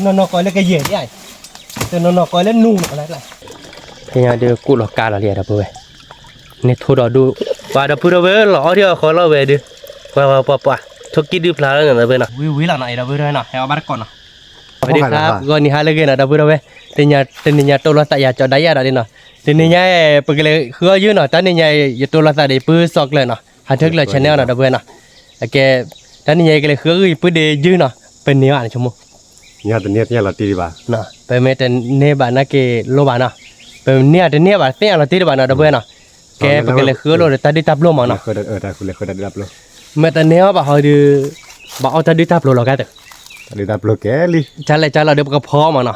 nó coi là cái gì đấy từ nó coi là nung nó lại thì nhà đưa cụ lọ cá là liền đó bơi nè thôi đó đu và đó bữa bữa lọ thì khó lọ về đi qua thôi kí đi phá là người bơi nào quý là này đó bơi nào heo bắt con nào vậy điครับก่อนนี่หาเลยนะđó bữa bơi thì nhà tôi là tại nhà cho đáy ra đi nào thì nhà bữa cái khứa dưới nào tại nhà tôi là tại để bơi sọcเลยnào hạt thức là channel nào đó bơi nào cái tại nhà cái khứa cái bơi để dưới nàoเป็นเนื้ออะไรชั่วโมงเนี่ยแต่เนี่ยเราตีดีบ่าน่ะเป็นเมแต่เนื้อบ้านนักเกโลบ้านน่ะเป็นเนี่ยบ้านเตี้ยเราตีดีบ้านน่ะดับเบิ้ลน่ะแกเป็นเลยคือเราตัดดิตับโลมาน่ะเคยได้คุณเลยเคยได้ดับโลเมแต่เนื้อบ้านเขาดูบ้านเอาตัดดิตับโลเราแก่เถอะตัดดิตับโลแกลิจันเราเดี๋ยวก็พอมาน่ะ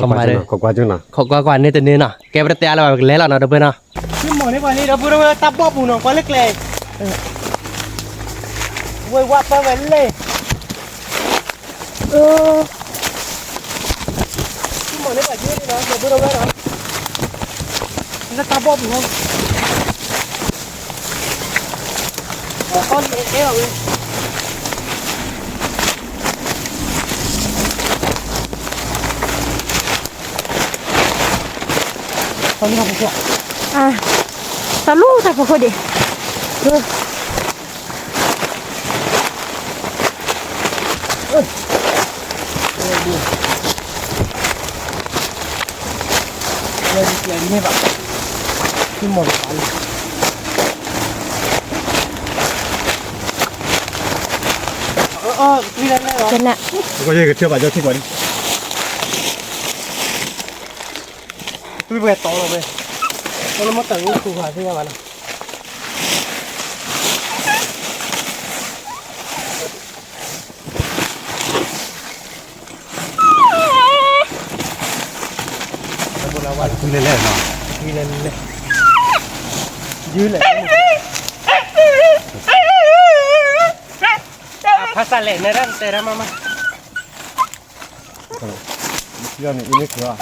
ก็มาเลยขอกว่าจุน่ะขอกว่าเนี่ยแต่เนื้อน่ะแกเป็นเตี้ยเราแบบเละแล้วน่ะดับเบิ้ลน่ะที่หมอนี่วันนี้ดับเบิ้ลตับบ่ปูน่ะก็เล็กเลยเว้ยว่าไปเว้ยเลยที่หมอนี่วันนี้นะดับเบิ้ลเว้ยนะnó tao bóp đúng không? Con thế rồi. Con không được. À, tao lú tao phải đi. Được. Lên đi vậy. Cái một cái đi lên đây rồi. Chân nè. Có gì chưa phải cho thích vào đi. Tôi về to rồi về. Nó mất tầng khu hòa thế bạn ạ. Quy lên nào. Quy lên dưới lại phát ra lệ này đó tê ra mama Giờ này ini cửa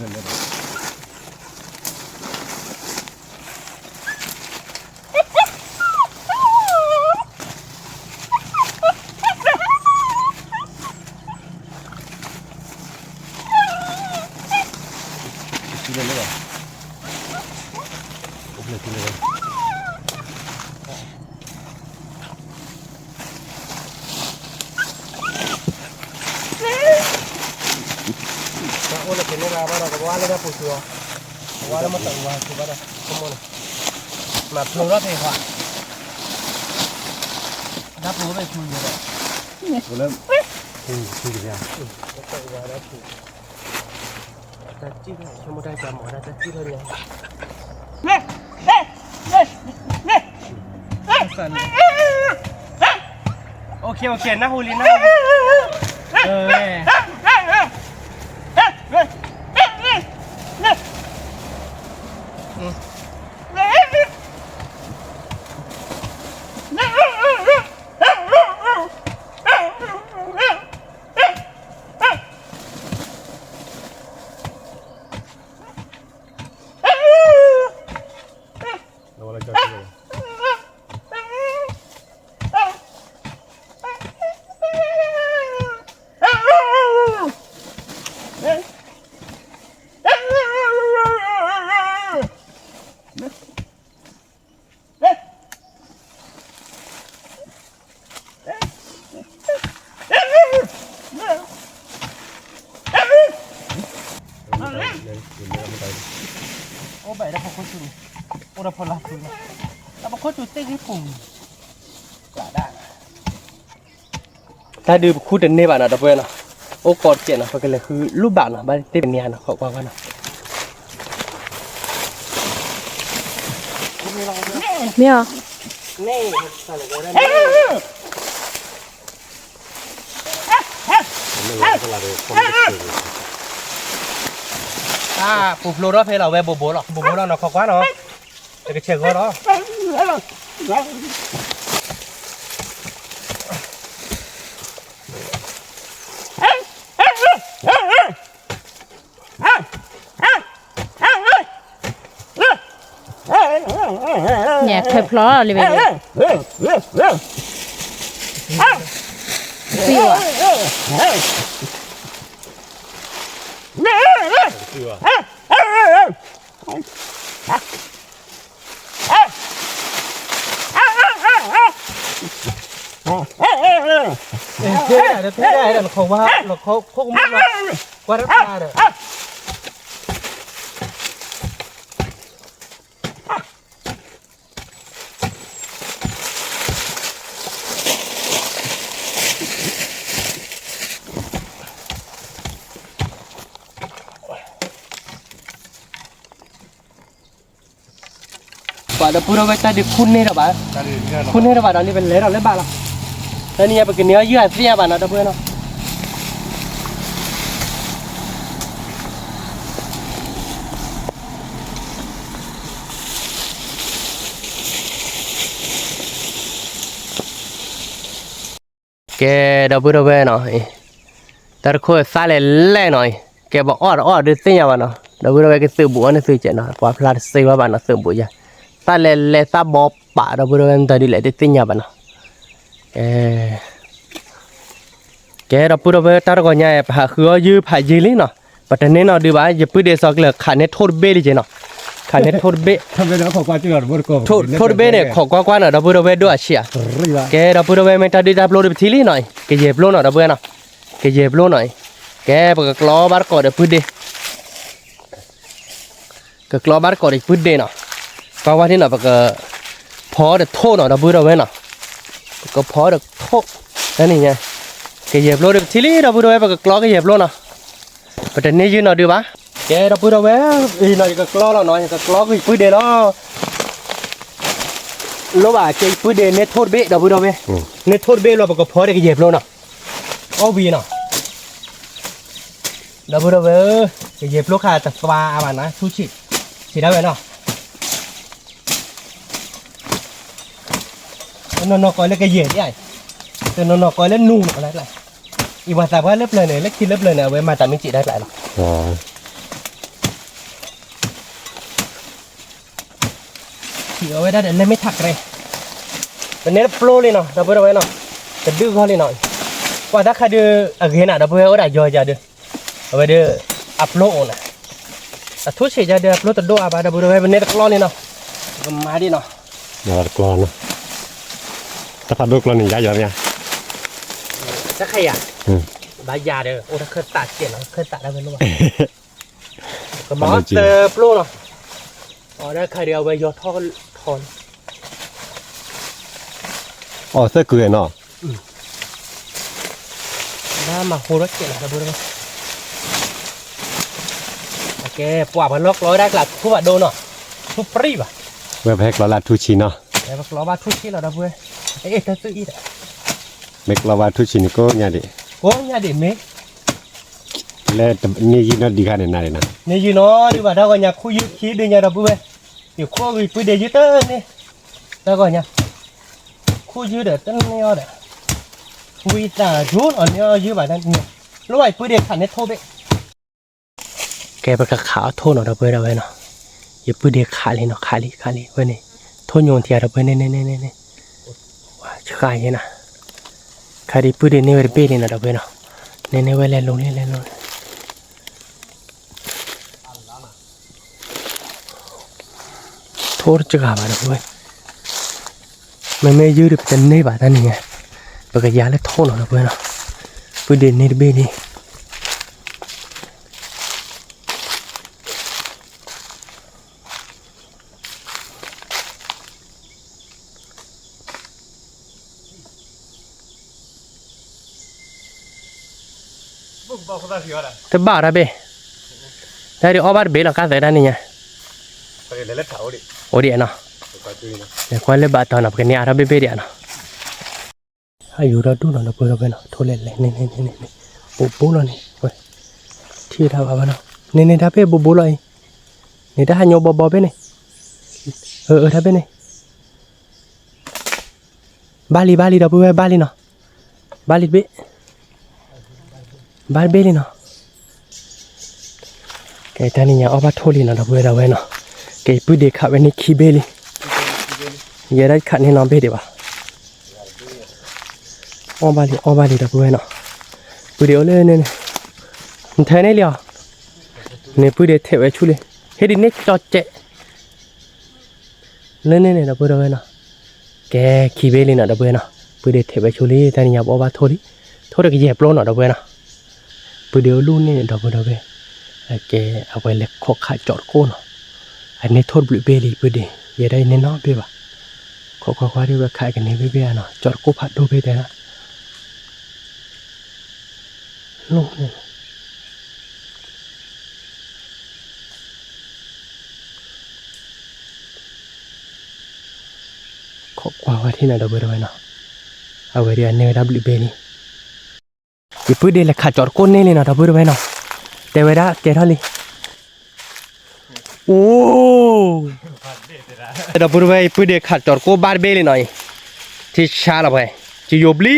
lên đấy rồi. Cũng lên đây. Ôi là cái này là bắt đầu qua lên phụ chùa. Qua lên mất tận vào thì bắt đầu không muốn. Mà thường đó thì họ đáp lúa về chùi rồi đấy. Vừa lên. Thì gì à? Tận vào đó thì ta chít này cho một đai chả mỏ ra ta chít hơn này. Ok na huli na. Đâu là cho cái gì? Ô vậy đã không có chùi. Ô đã phun là chùi. Đã có chùi tê cái phùng. Cả đạn. Ta đưa khu đến này bạn nào đập về nào. Ô cọt chuyện nào phải cái là cứ lúc bạn nào bay tê bên nhà nào họ qua nào. Mía. Nè, sao lại gọi ra à, bụp lô đó phải là về bụp bố đó nó khó quá nó cái chèn gỗ đó Nhạc thẹp ló là đi về. สิว่ะ thế này là khẩu ba là khẩu không mất là qua đất ra rồi bà đã pura vậy ta đi phun này rồi bà phun này rồi bà đó đi bên lấy rồi lấy bà là đây này bây giờ nhớ dưới phía bà nó đã pura nó cái đã pura vậy nó ta khôi xa lên rồi cái bỏ ở đi xin nhà bà nó đã pura vậy cái sự bùa nó sự chuyện nó qua pha sự bà nó sự bùa ta lên ta bỏ bà đã pura vậy ta đi lấy đi xin nhà bà nó cái đó pura về ta có nhà phải khứa dư phải gì lý nó và cho nên nó đi bán giờ bữa để sau cái khả năng thốt bê đi chứ nó khả năng thốt bêทำไปแล้วขอความช่วยเหลือบุตรกบ thốt bê này khó quá nó đó pura về đua xỉa cái đó pura về mình ta đi đáp lô đi thí lý này cái dẹp lô nó đó pura nó cái dẹp lô này cái bậc ló bắt cò để bữa đi cái ló bắt cò để bữa đi nó qua qua thế nào bậc phó để thô nó đó pura về nó có phó được thô cái này nha cái dẹp lô được thí lý đó pura về bậc ló cái dẹp lô nó và trên này dưới nó đưa bá cái đó pura về vì nó cái ló nó nói cái ló cái bữa đi nó lô bà cái bữa đi net thốt bê đó pura về net thốt bê là bậc phó để cái dẹp lô nó có vì nó đó pura về cái dẹp lô khá tập ba bạn nói thu chỉ đó vậy nó nó coi là cái gì vậy từ nó coi lên nung nó lạiอีวันแต่ว่าเล็บเลยเนี่ยเล็กกินเล็บเลยเนี่ยเว้ยมาแต่ไม่จีได้หลายหรอกขี่เอาไว้ได้เดี๋ยวไม่ถักเลยแต่เนี้ยโปรเลยเนาะดับเบิลเอาไว้เนาะจะดื้อเขาเลยเนาะว่าถ้าใครดื้ออะไรน่ะดับเบิลเอาได้ย่อยจะดื้อเอาไว้ดื้ออัพโหลดน่ะแต่ทุกสิ่งจะดื้ออัพโหลดตัวดูอ่ะดับเบิลเอาไว้เป็นเนี้ยโปรเลยเนาะก็มาดิเนาะ มาดกลอนนะถ้าพัดดกลอนนี่ย้ายเนี่ย จะใครอ่ะบายาเด้อโอ้ถ้าเคยตัดเจ็บเคยตัดได้เป็นรู้ป่ะก็มอสเตอร์โปรเนาะอ๋อได้ใครเดียวไปยอดท่อถอน อ๋อเสื้อเกลือเนาะ น้ามาโหรถเจ็บนะดูได้ไหมโอเคปว่าพันล็อกร้อยได้กลับทุบโดนเนาะทุบปรีบอ่ะ เว็บแฮกเราลาทูชิเนาะ แต่พักล้อบ้าทุบที่เราได้เว้ยเอ๊ะแต่ซื้ออีกอ่ะ เมกเราลาทูชินี่ก็เนี่ยดิ โอ้ยเด็กเมฆ แล้วนี่ยีนดีกันเนี่ยนะ เนี่ยยูโน่ดีกว่าถ้าก็อยากคุยยืดขี้ดึงยาดับเว้ยอยู่คู่กับปุ้ยเดียยืดเต้นนี่แล้วก็เนี่ยคู่ยืดเด็ดตั้งเนี่ยเด็ดคุยแต่ยุ่นอันนี้ยืดแบบนั้นเนี่ยรู้ไหมปุ้ยเดียขันเนี่ยโทษไปแกไปกับขาโทษหน่อยดับเว้ยเนาะอย่าปุ้ยเดียขาเลยเนาะขาเลยเว้ยนี่โทษโยนเทียดับเว้ยเนี่ยว้าจะขายยังนะขาดีปุ้ยเดียเนี่ยเว้ยเบ้เลยนะดับเว้ยเนาะเนี่ยเว้ยเล่นลงโทษจะกลับมาแล้วเว้ยไม่ยืดเป็นนี่แบบนั้นไงปกติยาเล็กโทษหน่อยนะเพื่อนนะเพื่อเดินนี่เบ้นี่แต่บ้าระเบ้ได้เดี๋ยวเอาบ้าเบ้แล้วกันแต่ได้นี่ไงโอ้ดีเนาะเดี๋ยวคนเล่นบาตอนนั้นกันเนี่ยเราเบ้เดียเนาะอายุเราดูเนาะเพื่อนเราเนาะโทรเล่นนี่บูเรานี่เว้ยที่เราเอาเนาะนี่ถ้าเบ้บูเลยนี่ถ้าหันโยบอเบ้นี่ถ้าเบ้นี่บาลีเราเพื่อนบาลีเนาะบาลีเบ้บาลีเบ้เนาะแกตอนนี้เนี่ยเอาบ้าโทรลีเนาะเราเพื่อนเราเนาะแกปุ้ยเด็กขับไปในคีเบลี่อย่าได้ขัดให้น้องเบ้ดีวะ ออกมาเลยดับเบิ้ลเนาะปุเดียวเลยเนี่ยมันเท่านี้เลยเนี่ยปุเดียวเทไว้ชุเลยเฮ้ยดิเนี่ยจอดเจ๊เนี่ยดับเบิ้ลเนาะแกขี้เบลีเนาะดับเบิ้ลเนาะปุเดียวเทไว้ชุเลยแต่เนี่ยบอกว่าโทษดิโทษก็เหยียบโลเนาะดับเบิ้ลเนาะปุเดียวลุ่นเนี่ยดับเบิ้ลแกเอาไว้เล็กขอขาจอดโก้เนาะอันนี้โทษบุเบลีปุเดียวอย่าได้เน้นน้องเบ้บ่ขอความที่ว่าขายกันนี้เบ้เนาะจอดโก้ผัดดูเบ้แต่ละลูกเนี่ยขอกว่าที่น่าดับเบิลไว้เนาะเอาไว้เรียนเนื้อดับลิเบนี่อีพูดเดี๋ยวขาจอดก้นนี่เลยเนาะดับเบิลไว้เนาะแต่เวลาเกท่าเลยโอ้ดับเบิลไว้พูดเดี๋ยวขาจอดก้นบาร์เบลเลยหน่อยที่ชาละไปจะยบลี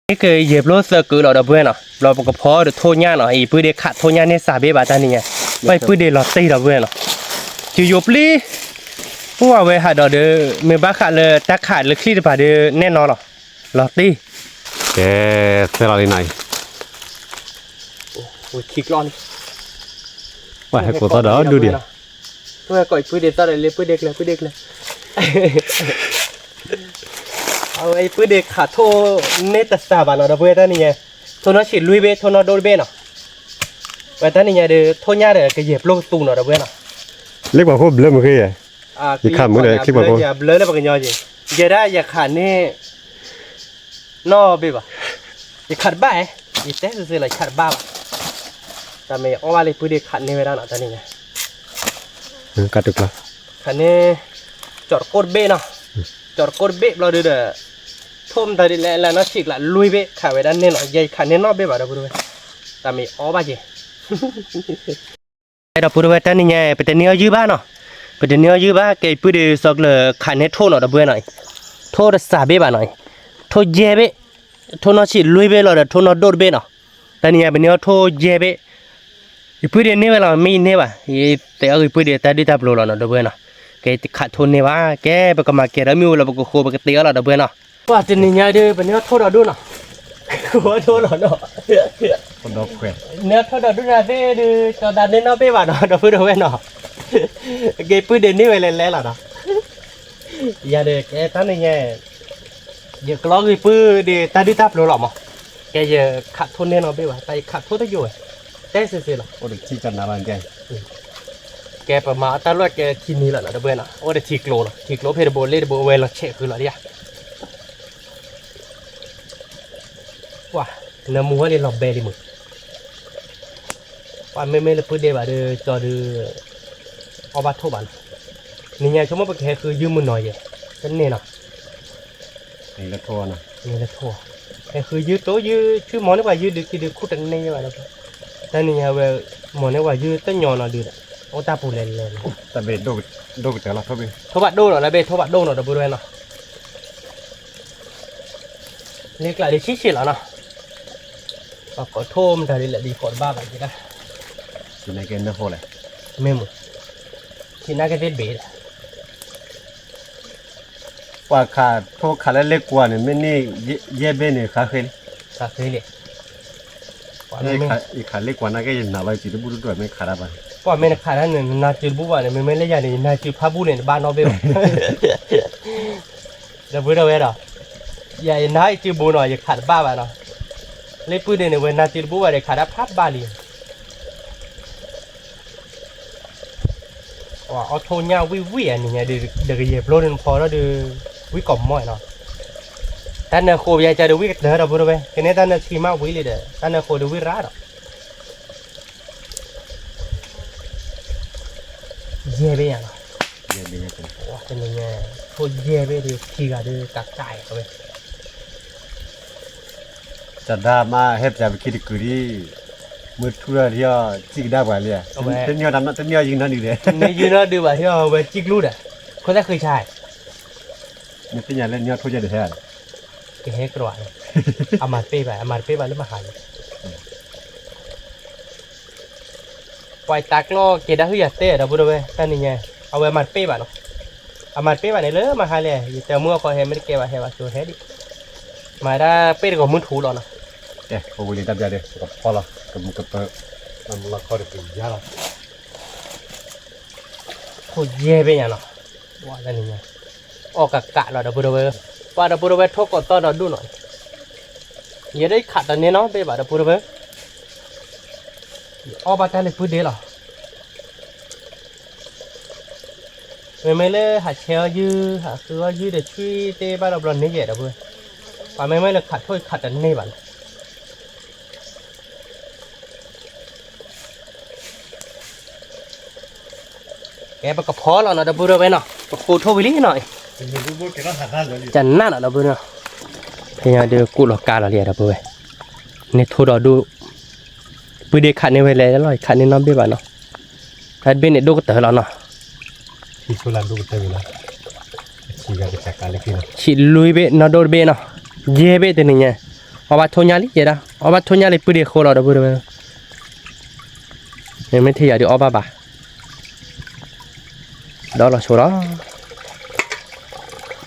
นี่คือเหยียบรถเสือกือเราดับเบิลเนาะเราปกติพอเดี๋ยวโทษย่าเนาะอีพูดเดี๋ยวขาโทษย่าเนี่ยสาเบบาตานี่ไงไปพูดเดี๋ยวเราตีดับเบิลเนาะจะยบลีพวกเวหาดอเดอเมื่อบ้าขาดเลยตาขาดเลยคลีดป่าเดอแน่นอนหรอลอตตี้แกเซลล์อะไรไหนโอ้ยคิกร้อน ว่าให้กูต่อเด้อดูดิเมื่อก่อยปื้ดเด็กต่อเลยปื้ดเด็กเลยเอาไอ้ปื้ดเด็กขาโทเนตสาบานเราเพื่อนนี่ไงโทนฉีดลุยเบโทนโดนเบเนาะแต่ตอนนี้ไงเดอโทญ่าเดอกระเหยียบโลกตูนเราเพื่อนเนาะเล็กกว่าพวกเริ่มเคยอีกคำมื้อใดคลิปบ่อย่าเบลอแล้วบ่กันยอจิอย่าได้อย่าขาดนี่นอเบบอย่าขาดบ้าอีเต้ซื่อๆเลยขาดบ้าแต่ไม่เอาว่าเลยปื้ดเด็กขาดนี่ไว้แล้วเนาะตอนนี้ไงกัดตึกละคันนี้จอดโคตรเบ้เนาะจอดโคตรเบ้เราดูเด้อทุ่มตาดิแล้วน่าฉีกละลุยเบ้ขายไว้ด้านนี้เนาะใหญ่คันนี้นอกเบ้บ่ได้พูดด้วยแต่ไม่เอาบ้าจิไอ้เราพูดด้วยตอนนี้ไงไปแต่เนื้อยื้อบ้านเนาะไปแต่เนื้อยื้อบ้านแกพูดด้วยสักเลยคันนี้โทษเนาะดับเบิ้ลหน่อยโทษสาเบ้บ่หน่อยโทษเย่เบ้โทษน่าฉีดลุยเบ้เราเด้อโทษน่าโดดเบ้เนาะตอนนี้เป็นเนื้อโทษเย่เบ้อีพูดเดี๋ยวนี้เวลาไม่เนี่ยว่ะอีแต่เอาอีพูดเดี๋ยวแต่ดิทับโลแล้วเนาะดับเบิ้ลเนาะแกขาดทุนเนี่ยว่ะแกไปก็มาแกแล้วมิวแล้วก็โคไปก็เตี้ยแล้วดับเบิ้ลเนาะว่าจะนี่เนี่ยเดี๋ยวเป็นเนื้อโทษเราดูเนาะหัวโทษเราเนาะคนดอกแขวนเนื้อโทษเราดูนะเด้อจอดันเนาะเป้ว่ะเนาะดับเบิ้ลเนาะแกพูดเดี๋ยวนี้เวลาแล้วเนาะอย่าเด็กแกตอนนี้เนี่ยอย่ากล้ออีพูดเดี๋ยวแต่ดิทับโลหรอกมั้งแกจะขาดทุนเนี่ยเนาะเป้ว่ะแต่ขาดทุนได้อยู่แต่ซื่อๆหรอโอ้ดิชี้จันนารันแกประมาณตลอดแกคิดนี่แหละนะดับเบิ้ลนะโอ้เดี๋ยวทีโกลนะทีโกลเพดโบเล่เดโบเวลเช็คคืออะไรอ่ะว้าน้ำมัวนี่หลบเบลิมึงว่าไม่เลยพูดเดี๋ยวเดี๋ยวจอดูเอาบัตรทุบันนี่ไงชั่วโมงเป็นแค่คือยืมมือหน่อยอย่างนั่นเนี่ยนะนี่ละทัวนะนี่ละทัวแค่คือยืมโต๊ะยืมชื่อหมอนี่ว่ายืมดึกดึกคู่ตั้งนี่ว่าแล้วแต่นี่ไงเวลหมอนี่ว่ายืมตั้งยอนเอาดูนะโอ้ตาปูเล่นแต่เบ็ดโดแต่ละเท่าไหร่โทบัดโดนหรอแล้วเบ็ดโทบัดโดนหรอดับเบิ้ลเนาะเรียกหลายดิชิแล้วเนาะปากก็โทมแต่ดิแหละดีกดบ้าแบบนี้นะที่ไหนกันนะโหเลยไม่หมดที่นั่นก็เด็ดเบ็ดว่าขาดโทษขาดแล้วเล็กกว่าเนี่ยไม่นี่เย่เบ็ดเนี่ยขาเคยเลยอีขาเล็กกว่านั้นก็ยังหนาลอยจีนบุรุษด้วยไม่ขาดอะไรก็ไม่ขาดนั่นเนี่ยนาจืดบุบว่าเนี่ยไม่เล่นอย่างนี้นาจืดพาบุเนี่ยบ้านนอเบลจะพูดเอาไว้หรออย่านาจืดบุหน่อยอย่าขาดบ้าบ้านเนาะเล่นพูดเนี่ยเว้ยนาจืดบุว่าเนี่ยขาดพับบาลีว่าเอาโทนยาวิอันนี้ไงเดี๋ยวเหยียบโลนึงพอแล้วเดี๋ยววิกล่อมม้อยเนาะท่านเนี่ยโคยายจะดูวิกเด้อเราพูดเอาไว้แค่นี้ท่านเนี่ยชีมาวิเลยเด้อท่านเนี่ยโคดูวิร้าหรอเย่เบี้ยเนาะเย่เบี้ยเป็นว้าเป็นยังไงโคเย่เบี้ยดีทีก็ดูกักใจเอาไว้จะได้มาเฮ็ดจะไปคิดกุรีมือทั่วที่จิกได้กว่าเลยเต้นยอดำเต้นยอดยิงนั่นดีเลยนี่ยืนนั่นดูว่าที่เอาไปจิกลูดอ่ะคนนั้นเคยใช่นี่เต้นยอดเล่นยอดทั่วจะได้แท้ก็เฮ็ดกระไรอามาเป้ไปแล้วมาหายปล่อยตักล้อเกด้าหื้อเต้เราพูดเอาไว้ท่านนี่ไงเอาไว้มาเป้บ้านเนาะเอามาเป้บ้านไหนเลยมาหาเลยแต่เมื่อคอยเห็นไม่ได้เก็บไว้ให้ว่าตัวเฮ็ดดิ mà đã biết được muốn thú rồi nè เอ๊ะโอ้ยดับยาเด้กับพอละกับมุกกับมันมาคอเด็กยาละ thôi dê bên nhà nó quá là này ô cả là đập bừa và đập bừa thốt còn to nó đu nổi giờ đấy khát tao nên nó bây giờ đập bừa ô ba cái này phun đế rồi mấy lẽ hạt treo dư hạt cứ dư để truy tê ba đập lần này vậy đập bừa và mấy là khát thôi khát tao nên bạn cái bạc phó là nó đập bừa bên nào cô thôi với lý nổi chẳng nát là bữa nào thì nhà đưa cụ lọc cá là liền đập bừa nên thôi đó đu bữa đi khát nên về lấy rồi khát nên nó biết bạn nào khát bên này đu có tờ là nóที่สุดแล้วดูเต็มเลยชีกันจะจัดการเลยพี่นะ chỉ lùi bên nó đôi bên nào dê bên từ này nha ở bắt thôn nhà lý vậy đó ở bắt thôn nhà lý bữa đi khô là đập bừa nên mấy thì giờ đi ở ba bà đó là số đó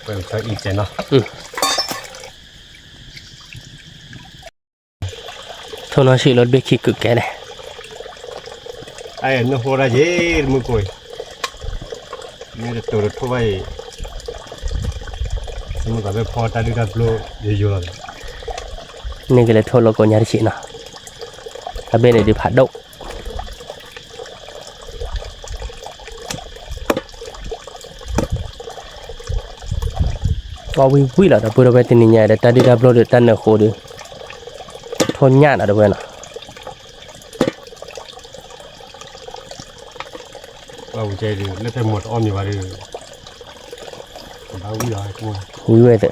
เป็นใช้อีเจนเนาะ thôi nó chỉ lót biết khi cực cái này ไอ้เนื้อหัวอะไรเยอะมึงกุยนี่จะตัวทั่วไปมึงก็ไปพอตาดีดับโลเยอะๆเลย nên cái này thôi là còn nhà chị nào ở bên này đi phạt đậu bao nhiêu quý là đã bữa bây tiền nhà để ta đi đập lô để ta nở khô đi thôi nhát ở đâu vậy nào เราใจดีเล่นไปหมดอ้อมอยู่ว่าดีเราวิ่งอะไรกู quý vậy đấy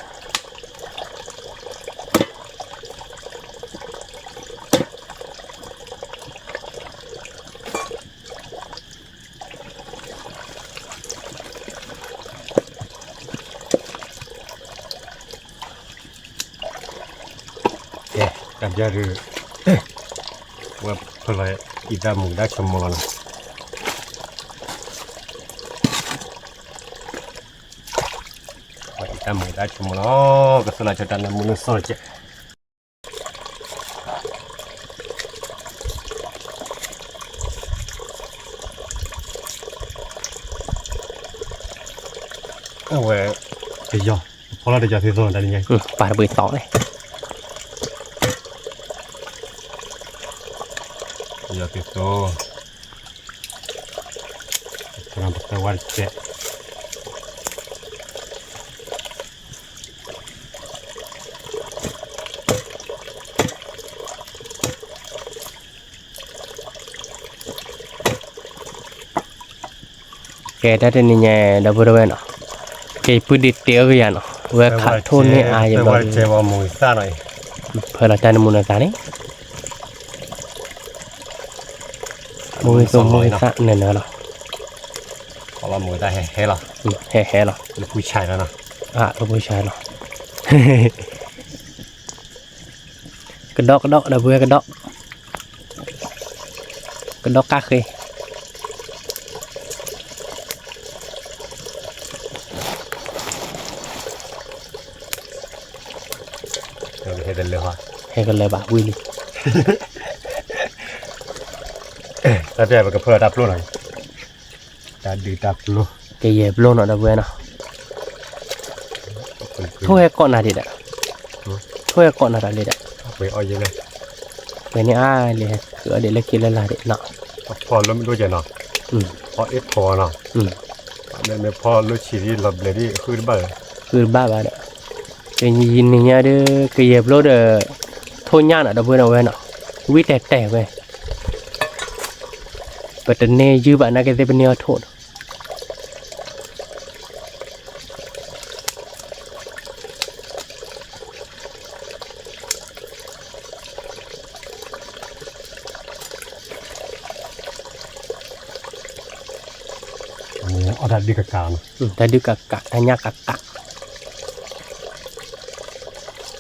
ดับยาดีว่าเพื่ออะไรอีดามุงได้ชมมอลว่าอีดามุงได้ชมมอลก็สลายจะดันมุนสอนเจ้เอาไว้เดี๋ยวพอเราได้จะที่โซนได้ยังไง phải là bưởi tỏi này ยาติดตัวกำลังตะวันเจ็ดcái đó thì nhà đã bữa bên nào cái bữa đi tiêu cái nào về khát thôn này ai vậy đó chơi vào mùi xa này phải là chân mùi là cái đấy mùi tôm mùi xa này nữa rồi พอเรามวยได้แห่หรอ แห่หรอ ลูกผู้ชายแล้วนะ ลูกผู้ชายหรอ cái đó là vừa cái đó cá khê เดี๋ยวเห็นเลยฮะ hay còn lại bà vui đi ถ้าเดี๋ยวมันก็เพื่อดับรู้หน่อยดับดีดับรู้ cái gì luôn nó đã vừa nào thôi con nào đi đã thôi con nào đi đã ไปอ้อยยังไง cái này ai để cửa để lấy kia lên là để nọ พอแล้วไม่รู้จะเนาะพอเอฟพอเนาะไม่พอรู้ชีวิตเราเลยที่คือบ้า cứ ba đã cái nhìn này nha đứa cái gì luôn được thôi nhá nó đã vừa nào về nọ quý tẻ về và tên này dư bạn là cái gì bên nhau thôi เอาดับดีกับการ tadi kakak tanya kakak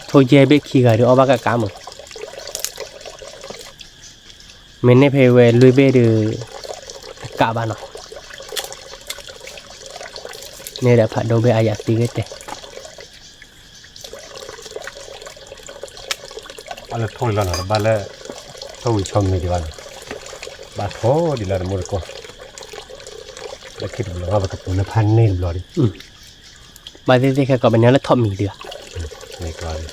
thôi je biết khi gài được ở bác kakak mà mình này phải về lui về được cả bạn nào nên đã phải đâu về ai tí cái thế alla tolla na bale to chommi di bale ba tho di la mo ko la kit blo ba ka pun phan nei blo di บางทีแค่ก็เป็นเนื้อและทอมมีเดือ nei ko di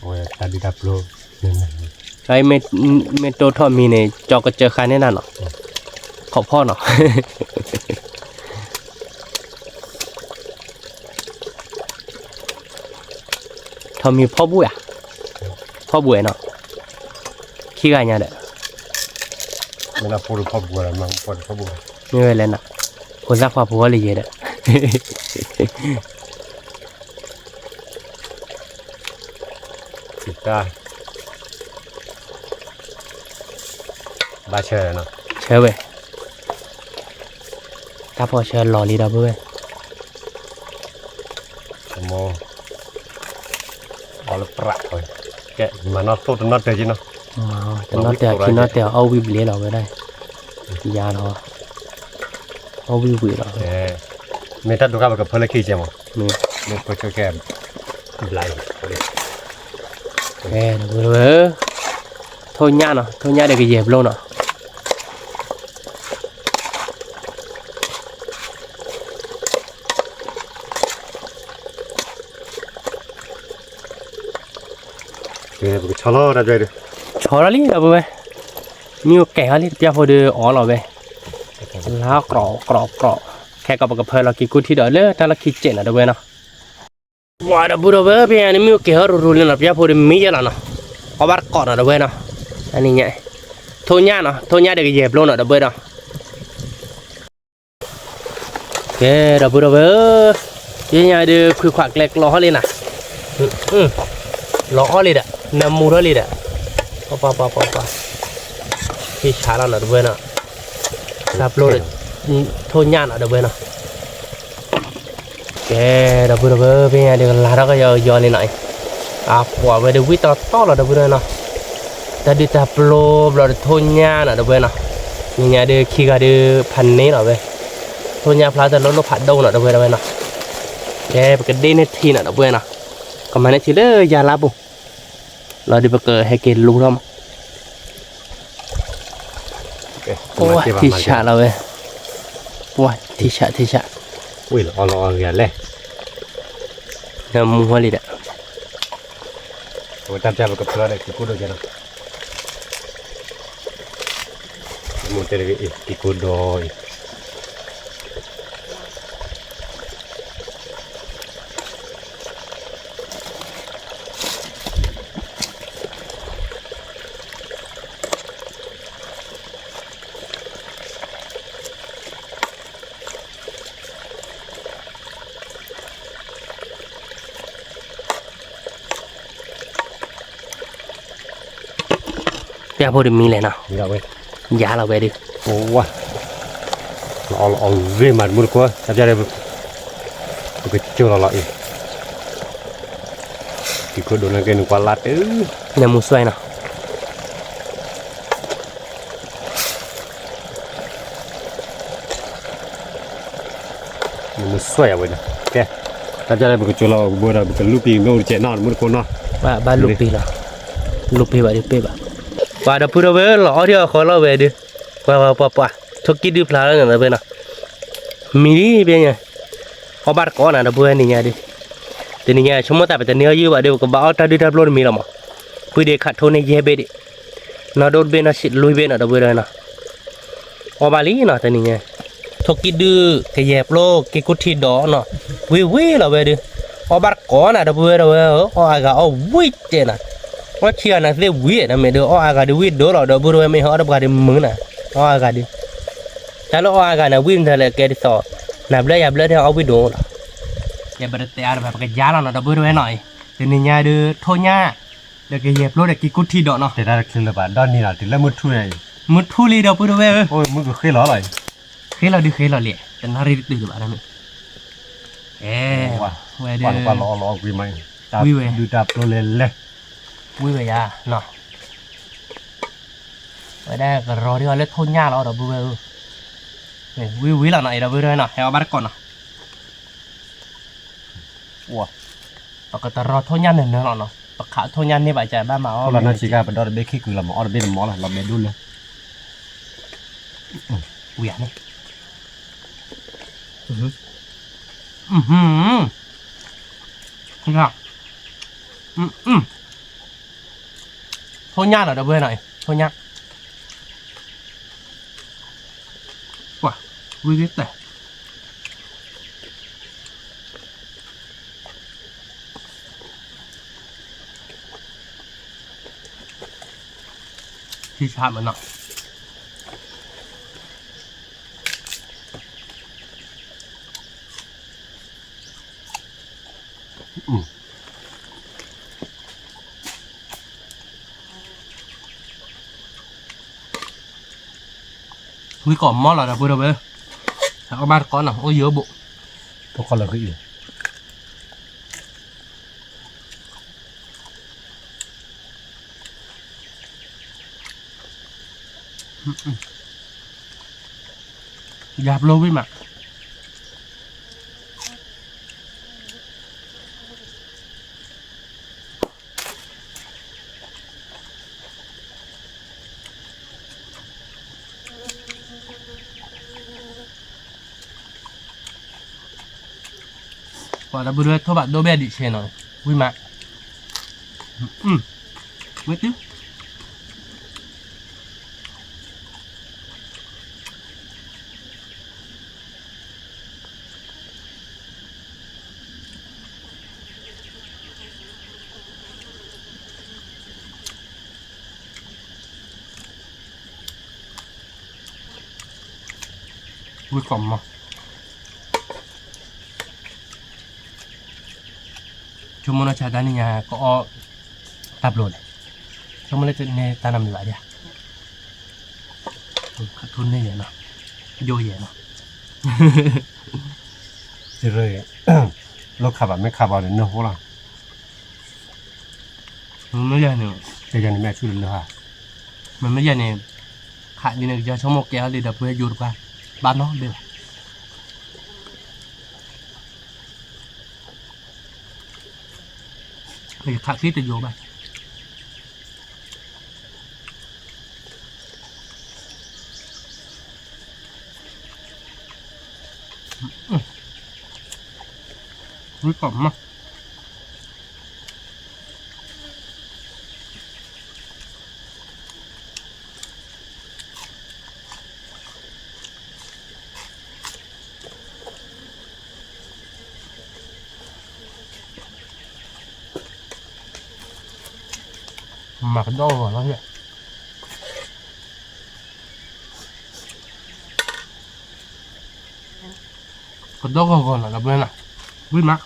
oye ta di da blo nei nei ไอ้เมโตทอมมีเนี่ยจอกก็เจอคันแน่นอนเนาะขอพ่อเนาะ ทอมมีพ่อบุ๋ยอ่ะพ่อบุ๋ยเนาะขี้กันยังเด้อ me la por pa bu ma por bu นี่เวลาน่ะคนรักพ่อผัวเลยเด้อ kita ba che na เชื่อเว้ยถ้าพอเชื่อรอรีดับเว้ย mo all pra thôi ke ma nó tốt nó te ji no อ๋อแต่นอแต่คิดนอแต่เอาวิบเลี้ยเราก็ได้ยาเราเอาวิบเรา me ta du ka ba ka phale ki che mo นี่ me ko che ke blai เอ้เดี๋ยวเว้ยโทษยาเนาะโทษยาเด็กเหยียบลงเนาะ ke bu chalo ra jai de ชอแล้วลิเดี๋ยวเว้ยมีแก่ลิเปียพอดีอ๋อเราเว้ยแล้วกรอบแค่กับเพลเราคิดกูที่เดี๋ยวเลยถ้าเราคิดเจ๋งนะเดี๋ยวเว้ยเนาะว่าเดี๋ยวบุรุษเว้ยพี่อันนี้มีแก่รู้เลยนะเปียพอดีมีเยอะแล้วเนาะเอาบาร์ก่อนนะเดี๋ยวเว้ยเนาะอันนี้เนี่ยโทษยาเนาะโทษยาเด็กเหยียบลงเนาะเดี๋ยวเว้ยเนาะเดี๋ยวบุรุษเว้ยยังไงเดี๋ยวคุยขวักเล็กรอเลยนะรอเลยเด้อน้ำมูรอเลยเด้อป้าที่ช้าแล้วนะเดี๋ยวเว้ยเนาะซับโลดโทษยาเนาะเดี๋ยวเว้ยเนาะเดี๋ยวบุรุษเว้ยเป็นไงเดี๋ยวลาเราก็ย่อเลยหน่อยผัวไปเดี๋ยววิต่อเราเดี๋ยวเว้ยเนาะแต่เดี๋ยวซับโลดเราโทษยาเนาะเดี๋ยวเว้ยเนาะยังไงเดี๋ยวขี้ก็เดี๋ยวพันนี้เนาะเว้ยโทษยาพลาดแต่รถผัดดงเนาะเดี๋ยวเว้ยเนาะไปกันดีในทีเนาะเดี๋ยวเว้ยเนาะก็มาในทีเลยยาลาบุเราเดี๋ยวไปเกิดให้กินลูกเรา โอ้ยที่ฉะเราเว้ยว้ายที่ฉะ ui lo lo ya le น้ำมัวเลยเด้อ ko ta cha ba ka phla de ki ku do ja na mo te de ki ku doยาพูดมีเลยเนาะ ya we ยาเราไปดิ o wa lo ve ma mu ko ta ja de ko ke chu lo ki ku do na ke nu kwa lat น้ำมูสวยเนาะ mu soi we na ke ta ja de ko chu lo bo da ko lu pi no che na mu ko no บ้านลูกปีเหรอลูกปีบ้านลูกปีบ้านว่าเดี๋ยวพูดเอาไว้หล่อเดียวขอเล่าไว้ดิว่าทุกกิจดีพลาดแล้วนะเพื่อนนะมีดีเป็นไงเอาบาร์ก่อนนะเพื่อนนี่ไงดิแต่นี่ไงชั่วโมงแต่เป็นเนื้อยืดว่าเดี๋ยวก็บ้าตาดีตาบล้นมีแล้วมั้งคุยเด็กขัดทุนในเย่เบดิน่าโดดเบน่าชิดลุยเบน่ะเพื่อนนะเอาบาลีนะแต่นี่ไงทุกกิจดีแค่เย่โปรแค่กุฏิดอเนาะวิแล้วเว้ยดิเอาบาร์ก่อนนะเพื่อนเว้ยเอาอะไรก็เอาวิเจนะว่าเชียร์นะเรียกวินะไม่เดี๋ยวอ้อากาศวิโดนเราเดี๋ยวบุรุษไม่หอดการมึงนะอ้อากาศดิแต่เราอ้อากาศนะวิ่งทะเลแกดิสอนับเลยยับเลยเดี๋ยวเอาวิโดนอย่าไปเตะอะไรแบบกันยาเราเนาะเดี๋ยวบุรุษหน่อยเดี๋ยวนี้เนี่ยเดี๋ยวโทษเนี่ยเดี๋ยวแกเหยียบรถเดี๋ยวกินกุฏิดอกเนาะ te da kin la ba don ni na ti la mu thu ye มุดทุลีเดี๋ยวบุรุษเว้ย oi mu ko khé lo lai เคเราดิเคเราเลยแต่นารีดื้อแบบนั้นเอ๊ะเว้ยเดี๋ยว pa lo wi mai ta du ta pro le le วิ่งไปยาเนาะไปได้ก็รอที่ว่าเล็กทุ่งหญ้าเราเดี๋ยวบุ้ยวิ่งแล้วหน่อยเดี๋ยวบุ้ยเนาะให้เอาบัตรก่อนเนาะว้าเราก็จะรอทุ่งหญ้าหนึ่งเนาะ ปากขาโทยันนี่ใบใจบ้ามาอ๋อ เราน่าชิกาเป็นดอร์เบคิคือเราหมอเราเบนหมอละเราเบนดุนเลย กูอยากนี่ครับโทยันเหรอเดี๋ยวเบื่อหน่อยโทยันว้าวิวิตแต่ที่ชามันเนาะวิก่อนมอลlà vừa đâu bây giờ ba con nào ôi dứa bộ พวกคนเราคืออยู่ dạp lâu với mặt quả là bữa thôi bạn đôi bè đi xe rồi vui mặt mới tiếp vui còm mà cuma nak cakap ni ya kau tablo ni cuma nak ni tanam ni aja katun ni ya no yo ya no จะเลยเราขับแบบไม่ขับเอาเลยเนอะพวกเรา มันไม่ใช่เนี่ย จะยังแม่ช่วยเลยฮะ มันไม่ใช่เนี่ยขาดนี่เนี่ยจะชั่วโมงแก้วเลยเดี๋ยวเพื่อหยุดกันบ้านน้องเดี๋ยวขาดที่จะอยู่บ้านรู้ก่อนมั้งหมักดองก่อนแล้วเนี่ยกดดองก่อนแล้วเพื่อนอ่ะวิ่งมา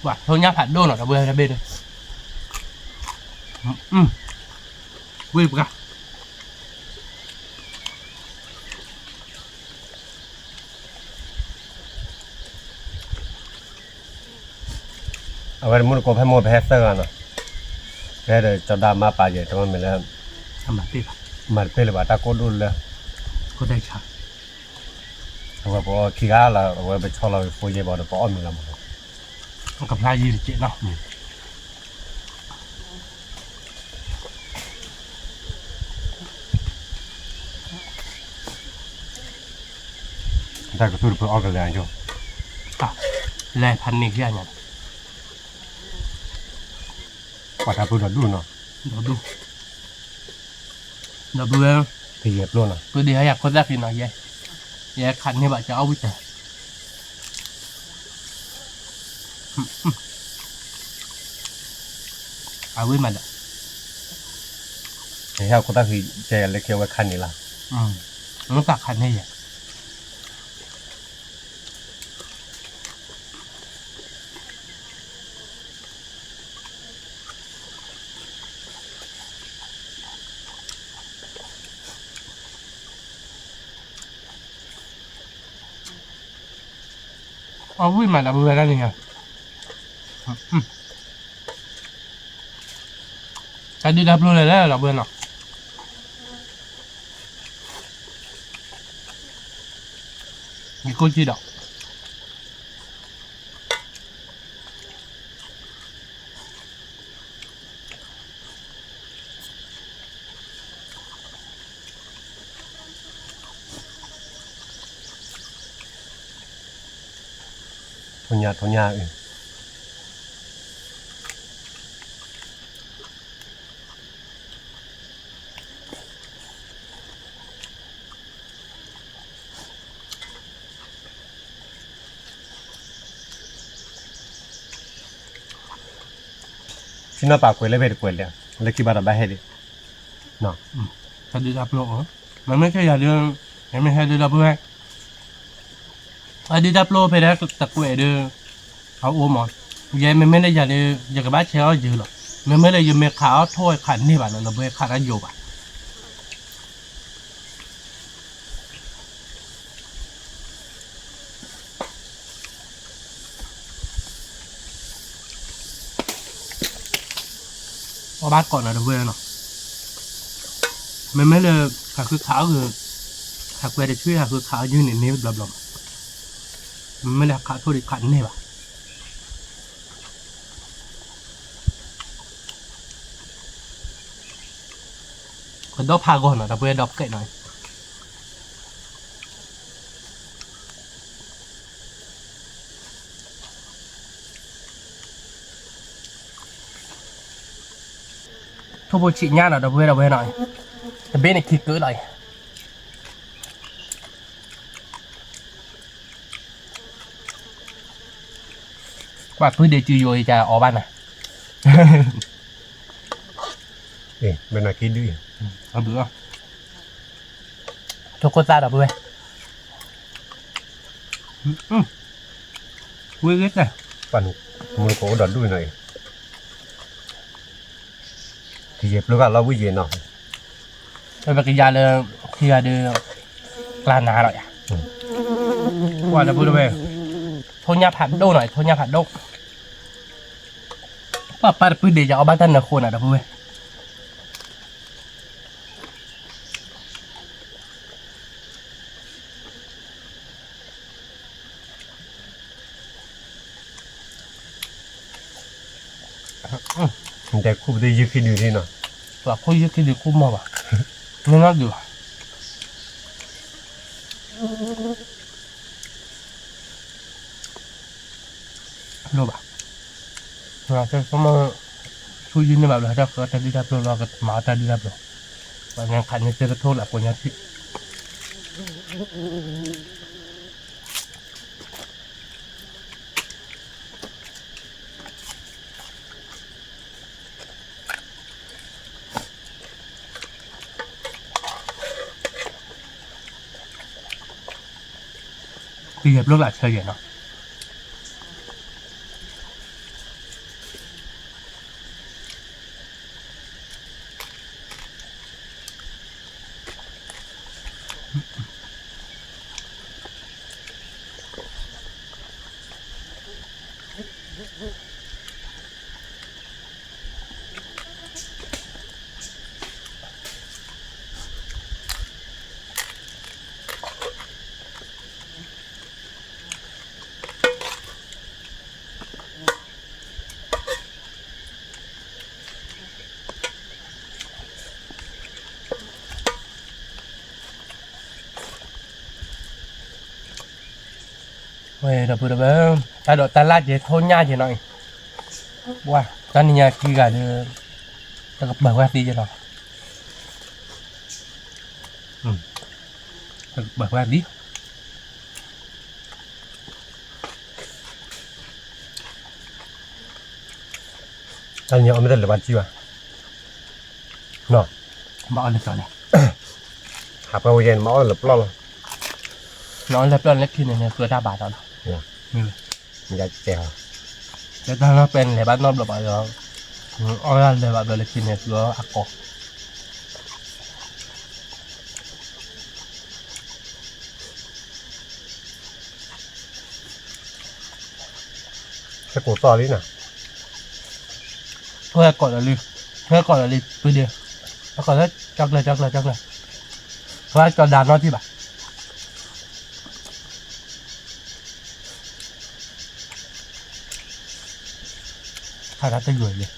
ว่าโทษยาผัดโดนหรอเบื่อจะเบ็ดเลยวิ่งปะ เอาไว้มุดกบให้หมดแพสเตอร์กันเนาะแค่เดี๋ยวจะดามาป่าใหญ่ทั้งมันไปแล้ว ทำแบบนี้ปะ มันเป็นเลยว่าตาโกดุนเลย ก็ได้ชา เอาไว้พอขี้ก้าเราเอาไว้ไปชอบเราฟูเย่บอกเดี๋ยวพออ้อมมือเราหมด ต้องกับพายยืนเจ๊เนาะ ได้ก็สู้เพื่อออกกันแรงจ้ะ อ่ะแร่พันนี่คืออะไรเนี่ย ว่าถ้าเพื่อดูเนาะ เราดูเราดูแล้ว ที่เหยียบล้วนเนาะ เพื่อดีให้อยากคนแรกกินหน่อยแย่ขันนี่แบบจะเอาวิจัยเอาวิมันอ่ะ ไอ้เหี้ยก็ต้องคือใจเล็กเกี่ยวกับคันนี่ละ มันตักขันให้ใหญ่เอาวิมันเอาวิมันได้ยังไง cái đi đập luôn này đấy là bên nào cái cô chi đọc thôn nhà xin nó bảo quên lấy về được quên liền lấy khi bà đã bay hết đi nó cái đi đập lộ mà mấy cái giờ đưa em mới hay đi đập luôn đi đập lộ về đó tật quệ đưaเขาอ้วนหมดยายไม่ได้อยากเลยอยากกับบ้านเช่าอยู่หรอกไม่ได้อยู่เมื่อขาวถ้วยขันนี่บ้านเราเมื่อขันกันอยู่บ้านเอาบ้านก่อนนะเดี๋ยวเว้ยเนาะไม่เลยขัดคือขาวคือขัดเวทีช่วยขัดคือขาวยืนในนี้แบบๆไม่ได้ขาวถ้วยขันนี่บ้านคนต้องพาก่อนนะแต่เพื่อนดอกเกะหน่อยทุบฉีดยาหน่อยแต่เพื่อนเราเพื่อนหน่อยแต่เบนคิดเกินเลยว่าเพื่อนเดี๋ยวจืดโยจะออกบ้านนะ bên này kia điเอาเบื่อทุกคนทราบหรอเพื่อนคุยกันเลย bạn mua cổ đợt đuôi này thì dẹp lúc nào quý gì nào เป็นปฏิกิริยาเลยที่จะดูกลางนาหน่อยว่าจะพูดไปโทนยาผัดโดหน่อยโทนยาผัดโดป้าป้าพูดเดี๋ยวจะเอาบ้านท่านนะคนอ่ะนะพูดไปแต่คู่ได้ยืดขึ้นอยู่ที่น่ะ ว่าคุยกันดีคุ้มมากว่ะนี่น่าดูรู้ป่ะเราจะต้องมาช่วยยืนในแบบเราจะก็จะดีรับเราก็มาจะดีรับเราบางงานขันนี่จะโทษหลักกว่านี้ที่เรียบร้อยเฉยๆเนาะเว้ยเราพูดแบบแต่ดอกตลาดจะทนยากจะหน่อยว่าตอนนี้กี่กันเดือแต่ก็แบบว่าดีจะหน่อยแบบว่าดี anh nhớ mới là bạn chi à nó บอกอะไรก่อนเนี่ย หาไปวันมาเอาหลับล้อ น้องเล็บเล็กที่เนี่ยคือ10 บาทแล้ว อยากแก่ แล้วถ้าเราเป็นเลยบ้านนอกแบบเราเอาเลยแบบเล็กที่เนี่ยคืออักกอก จะกูต่อนี่น่ะ เพื่อกดอะไรเพื่อกดอะไรไปเดียวแล้วก็แล้วจักเลยเพราะจอดานนอที่แบบถ้ารัดจะอยู่เลย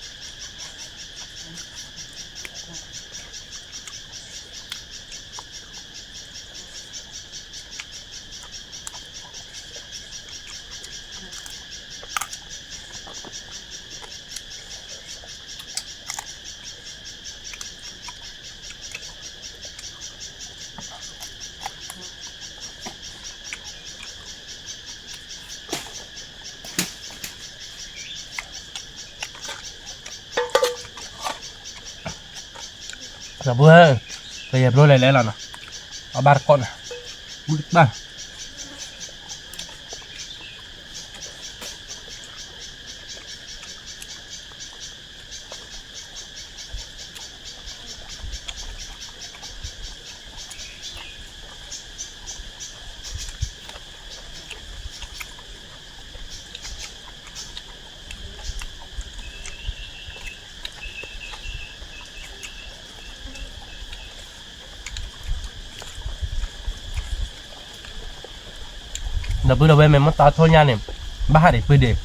แต่เพื่อนไปเหยียบรถอะไรแล้วนะเอาบาร์ก่อนนะบุกบ้านเดี๋ยวเพื่อนไปมันตาทอนยาเนี่ยบ้าดิไปเดี๋ยว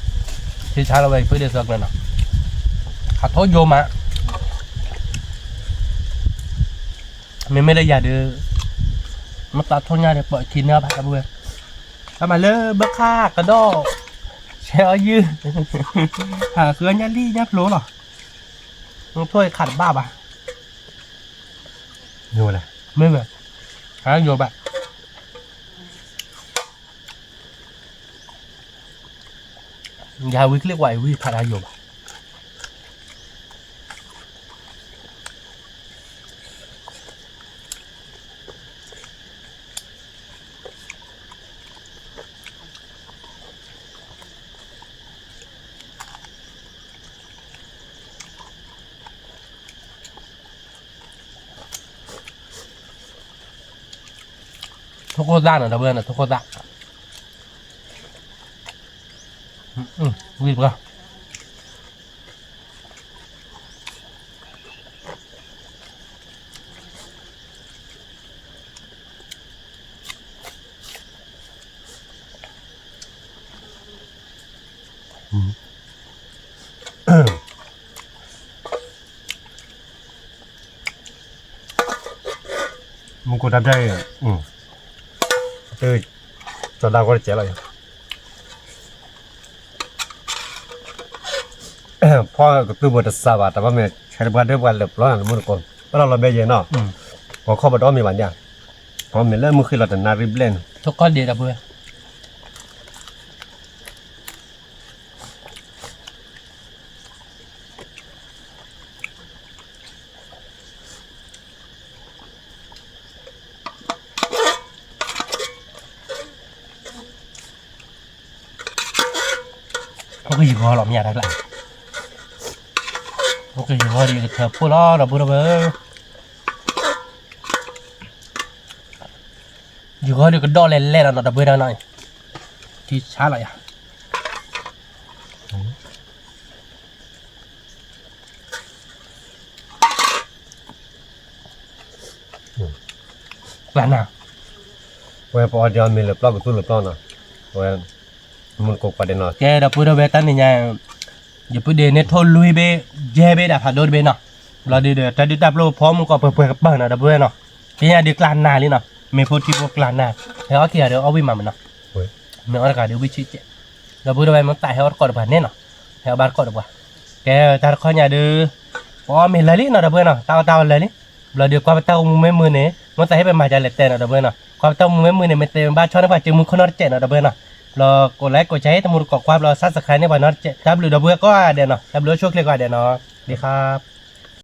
ที่ช้าเราไปเดี๋ยวสักเลยนะขัดทอโยมะไม่ได้ยาเดือมันตาทอนยาเนี่ยปล่อยกินเนื้อผัดกับเพื่อนทำมาเลยบ้าค่ากระดอแช่ยืดหาเครื่องยันลี่ยับโลหรอมันถ้วยขัดบ้าป่ะ โยนเลย ไม่แบบหาโยบะยาวิกเรียกว่าวิคาราโยบะทุกคนด้านนะเพื่อนนะทุกคนด้านวิบก็มึงกูทำได้ตื่นจอดาวก็เจ๋อเลยพ่อก็ตื่นบนสบายแต่ว่าไม่ใช้บ้านเรื่องวันเรียบร้อยแล้วมึงก่อนเพราะเราไม่เย็นเนาะพอเข้าบ้านมีวันอย่างพอไม่เล่นมึงคือเราแต่นาริบเล่น ทุกคนเดียวนะเพื่อนเขาก็อยู่คอหลอมยาได้ละเขาก็อยู่คอดีเธอพูดล้อเราพูดเราเบออยู่คอดีก็ดอเล่นๆเราดับเบิลหน่อยที่ช้าอะไรอ่ะแหวนน่ะ เว้ยพอเดียวมีเรียบร้อยก็ตื่นเรียบร้อยเนาะเว้ยมึงกบประเด็นเนาะ แกดับเบิลเบตันนี่ไงอย่าไปเดนเนทโทลุยเบเจเบดับหัดโดนเบเนาะเราเดี๋ยวแต่ดิดับโลพร้อมมึงก็เปิดกับเปิดนะดับเบิลเนาะที่นี่เดี๋ยวกลานนาเลยเนาะไม่พูดที่พวกกลานนาแล้วเอาเทียเดี๋ยวเอาวิมามันเนาะ เว้ย ไม่เอาการเดี๋ยววิชิตเจดับเบิลเบมันตายให้เอาก่อนแบบนี้เนาะให้เอาบ้านก่อนดีกว่าแกถ้าข้อเนี่ยเดี๋ยวพอมีอะไรเนาะดับเบิลเนาะเตาอะไรเราเดี๋ยวความเตามึงไม่มือเนี่ยมันแต่ให้เป็นมาจากเล็ดเตนเนาะดับเบิลเนาะความเตามึงไม่มือเนี่ยไม่เต็มบ้านช้อนกว่าจึงมึงคนนอตเจเนาะดับเบิลเนาะเรากดไลค์กดแชร์ให้ตมุนกดความเราซับสไครต์ในบ้านนอตเจดับเบิลก็เดี๋ยวเนาะดับเบิลช่วยคลิกก่อนเดี๋ยวเนาะดีครับ